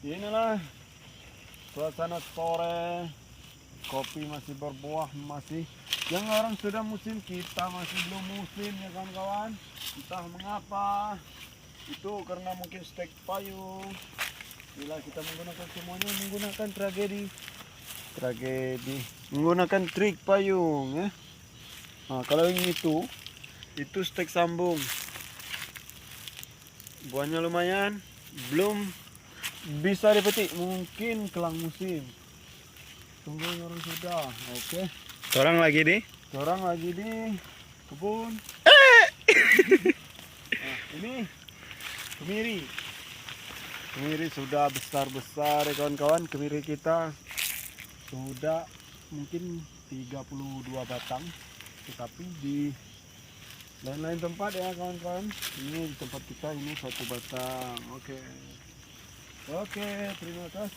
Inilah suasana sore, kopi masih berbuah, masih yang orang sudah musim, kita masih belum musim ya kawan-kawan. Entah mengapa, itu karena mungkin stek payung. Bila kita menggunakan semuanya menggunakan tragedi menggunakan trik payung ya. Nah, kalau yang itu stek sambung, buahnya lumayan, belum bisa dipetik, mungkin kelang musim. Tunggu orang sudah, oke. Orang lagi di kebun. Nah, ini kemiri sudah besar-besar ya kawan-kawan. Kemiri kita sudah mungkin 32 batang, tetapi di lain-lain tempat ya kawan-kawan. Ini di tempat kita ini 1 batang. Oke, terima kasih.